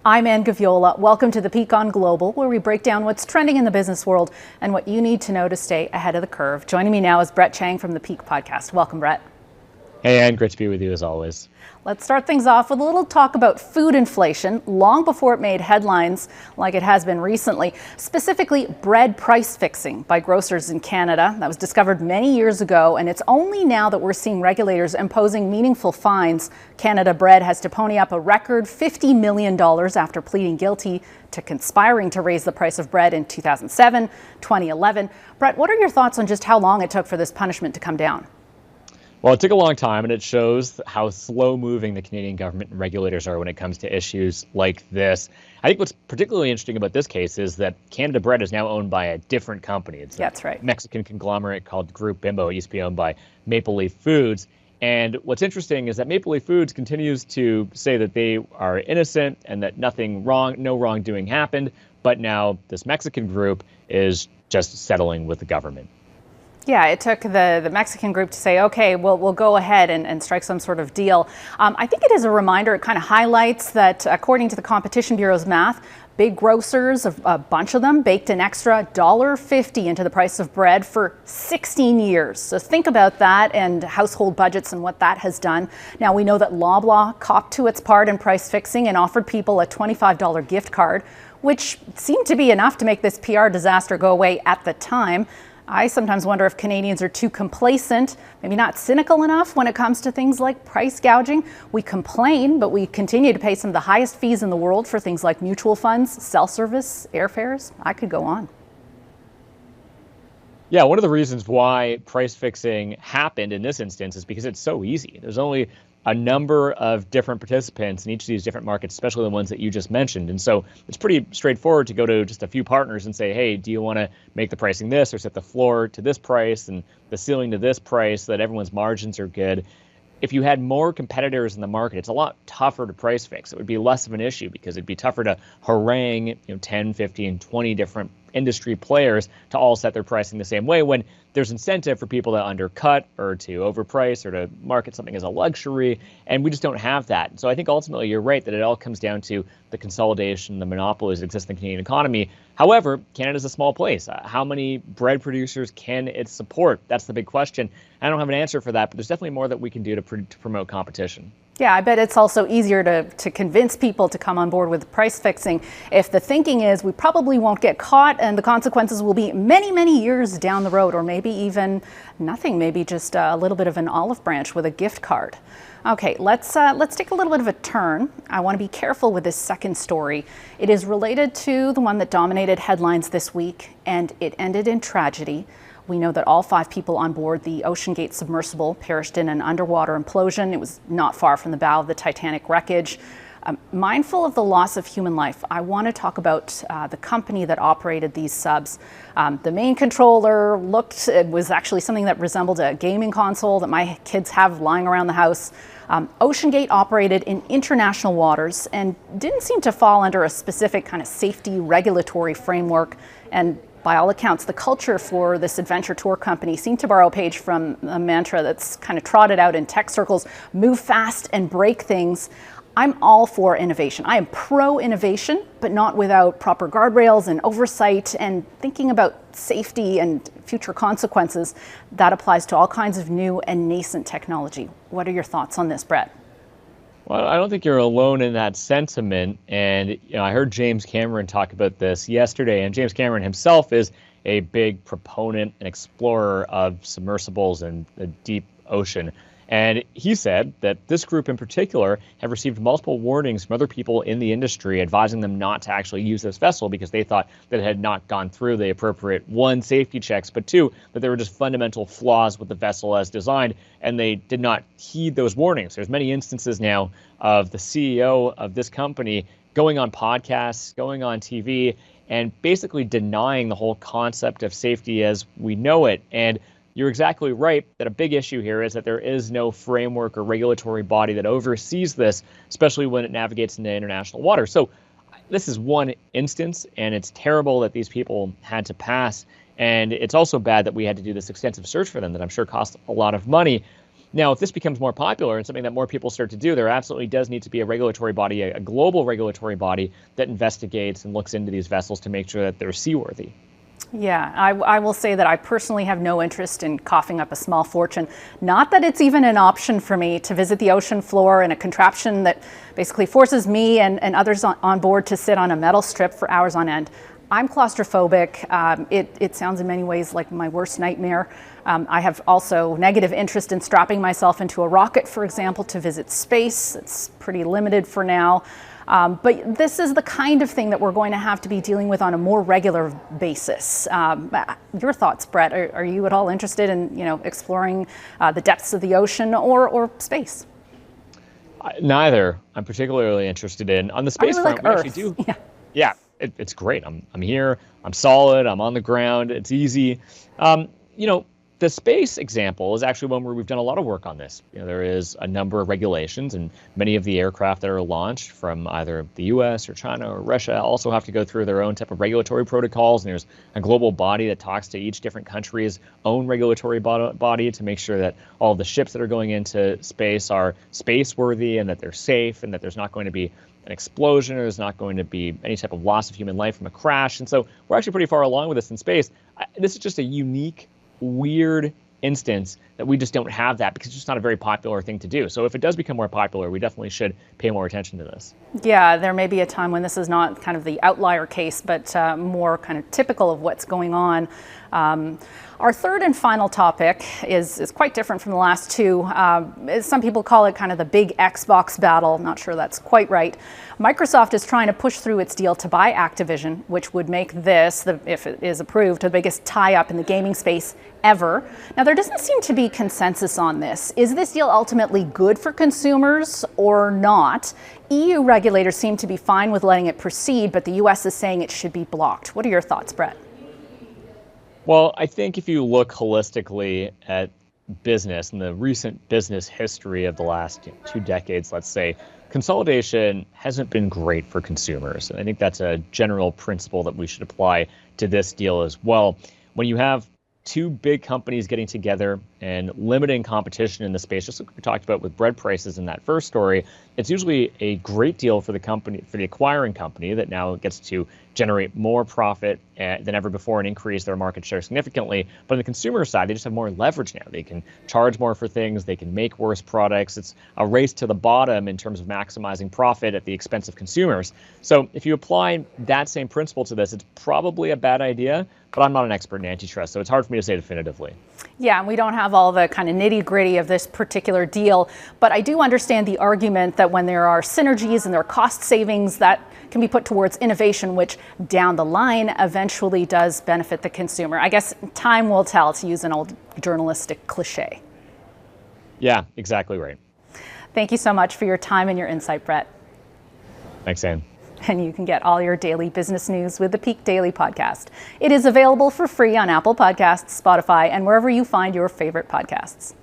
I'm Anne Gaviola. Welcome to the Peak on Global, where we break down what's trending in the business world and what you need to know to stay ahead of the curve. Joining me now is Brett Chang from the Peak podcast. Welcome, Brett. Hey, Anne. Great to be with you as always. Let's start things off with a little talk about food inflation, long before it made headlines like it has been recently. Specifically, bread price fixing by grocers in Canada. That was discovered many years ago, and it's only now that we're seeing regulators imposing meaningful fines. Canada Bread has to pony up a record $50 million after pleading guilty to conspiring to raise the price of bread in 2007, 2011. Brett, what are your thoughts on just how long it took for this punishment to come down? Well, it took a long time, and it shows how slow-moving the Canadian government and regulators are when it comes to issues like this. I think what's particularly interesting about this case is that Canada Bread is now owned by a different company. It's That's right. Mexican conglomerate called Group Bimbo. It used to be owned by Maple Leaf Foods. And what's interesting is that Maple Leaf Foods continues to say that they are innocent and that no wrongdoing happened. But now this Mexican group is just settling with the government. Yeah, it took the Mexican group to say, okay, we'll go ahead and strike some sort of deal. I think it is a reminder. It kind of highlights that, according to the Competition Bureau's math, big grocers, a bunch of them, baked an extra $1.50 into the price of bread for 16 years. So think about that and household budgets and what that has done. Now, we know that Loblaw copped to its part in price fixing and offered people a $25 gift card, which seemed to be enough to make this PR disaster go away at the time. I sometimes wonder if Canadians are too complacent, maybe not cynical enough when it comes to things like price gouging. We complain, but we continue to pay some of the highest fees in the world for things like mutual funds, cell service, airfares. I could go on. Yeah, one of the reasons why price fixing happened in this instance is because it's so easy. There's only a number of different participants in each of these different markets, especially the ones that you just mentioned. And so it's pretty straightforward to go to just a few partners and say, hey, do you want to make the pricing this or set the floor to this price and the ceiling to this price so that everyone's margins are good? If you had more competitors in the market, it's a lot tougher to price fix. It would be less of an issue because it'd be tougher to harangue 10, 15, 20 different industry players to all set their pricing the same way when there's incentive for people to undercut or to overprice or to market something as a luxury, and we just don't have that. So I think ultimately you're right that it all comes down to the consolidation, the monopolies that exist in the Canadian economy. However, Canada's a small place. How many bread producers can it support? That's the big question. I don't have an answer for that, but there's definitely more that we can do to promote competition. Yeah, I bet it's also easier to convince people to come on board with price fixing if the thinking is we probably won't get caught and the consequences will be many, many years down the road, or maybe even nothing, maybe just a little bit of an olive branch with a gift card. Okay, let's take a little bit of a turn. I want to be careful with this second story. It is related to the one that dominated headlines this week, and it ended in tragedy. We know that all 5 people on board the OceanGate submersible perished in an underwater implosion. It was not far from the bow of the Titanic wreckage. Mindful of the loss of human life, I want to talk about the company that operated these subs. The main controller it was actually something that resembled a gaming console that my kids have lying around the house. OceanGate operated in international waters and didn't seem to fall under a specific kind of safety regulatory framework. And by all accounts, the culture for this adventure tour company seemed to borrow a page from a mantra that's kind of trotted out in tech circles: move fast and break things. I'm all for innovation. I am pro-innovation, but not without proper guardrails and oversight and thinking about safety and future consequences. That applies to all kinds of new and nascent technology. What are your thoughts on this, Brett? Well, I don't think you're alone in that sentiment. And I heard James Cameron talk about this yesterday, and James Cameron himself is a big proponent and explorer of submersibles and the deep ocean. And he said that this group in particular have received multiple warnings from other people in the industry advising them not to actually use this vessel because they thought that it had not gone through the appropriate, 1, safety checks, but 2, that there were just fundamental flaws with the vessel as designed, and they did not heed those warnings. There's many instances now of the CEO of this company going on podcasts, going on TV, and basically denying the whole concept of safety as we know it. And you're exactly right that a big issue here is that there is no framework or regulatory body that oversees this, especially when it navigates into international water. So this is one instance, and it's terrible that these people had to pass. And it's also bad that we had to do this extensive search for them that I'm sure cost a lot of money. Now, if this becomes more popular and something that more people start to do, there absolutely does need to be a regulatory body, a global regulatory body that investigates and looks into these vessels to make sure that they're seaworthy. Yeah, I will say that I personally have no interest in coughing up a small fortune. Not that it's even an option for me to visit the ocean floor in a contraption that basically forces me and others on board to sit on a metal strip for hours on end. I'm claustrophobic. It sounds in many ways like my worst nightmare. I have also negative interest in strapping myself into a rocket, for example, to visit space. It's pretty limited for now. But this is the kind of thing that we're going to have to be dealing with on a more regular basis. Your thoughts, Brett? Are you at all interested in exploring the depths of the ocean or space? Neither. I'm particularly interested in. On the space front, we actually do. Yeah, it's great. I'm here. I'm solid. I'm on the ground. It's easy. The space example is actually one where we've done a lot of work on this. There is a number of regulations, and many of the aircraft that are launched from either the US or China or Russia also have to go through their own type of regulatory protocols. And there's a global body that talks to each different country's own regulatory body to make sure that all of the ships that are going into space are space-worthy and that they're safe and that there's not going to be an explosion or there's not going to be any type of loss of human life from a crash. And so we're actually pretty far along with this in space. This is just a unique, weird instance that we just don't have that because it's just not a very popular thing to do. So if it does become more popular, we definitely should pay more attention to this. Yeah, there may be a time when this is not kind of the outlier case, but more kind of typical of what's going on. Our third and final topic is quite different from the last two. Some people call it kind of the big Xbox battle. Not sure that's quite right. Microsoft is trying to push through its deal to buy Activision, which would make this, if it is approved, the biggest tie-up in the gaming space ever. Now, there doesn't seem to be consensus on this. Is this deal ultimately good for consumers or not? EU regulators seem to be fine with letting it proceed, but the US is saying it should be blocked. What are your thoughts, Brett? Well, I think if you look holistically at business and the recent business history of the last 2 decades, let's say, consolidation hasn't been great for consumers. And I think that's a general principle that we should apply to this deal as well. When you have two big companies getting together and limiting competition in the space, just like we talked about with bread prices in that first story, it's usually a great deal for the company, for the acquiring company that now gets to generate more profit than ever before and increase their market share significantly. But on the consumer side, they just have more leverage now. They can charge more for things. They can make worse products. It's a race to the bottom in terms of maximizing profit at the expense of consumers. So if you apply that same principle to this, it's probably a bad idea, but I'm not an expert in antitrust, so it's hard for me to say definitively. Yeah, and we don't have all the kind of nitty-gritty of this particular deal, but I do understand the argument that when there are synergies and there are cost savings, that can be put towards innovation, which down the line eventually does benefit the consumer. I guess time will tell, to use an old journalistic cliche. Yeah, exactly right. Thank you so much for your time and your insight, Brett. Thanks, Anne. And you can get all your daily business news with the Peak Daily Podcast. It is available for free on Apple Podcasts, Spotify, and wherever you find your favorite podcasts.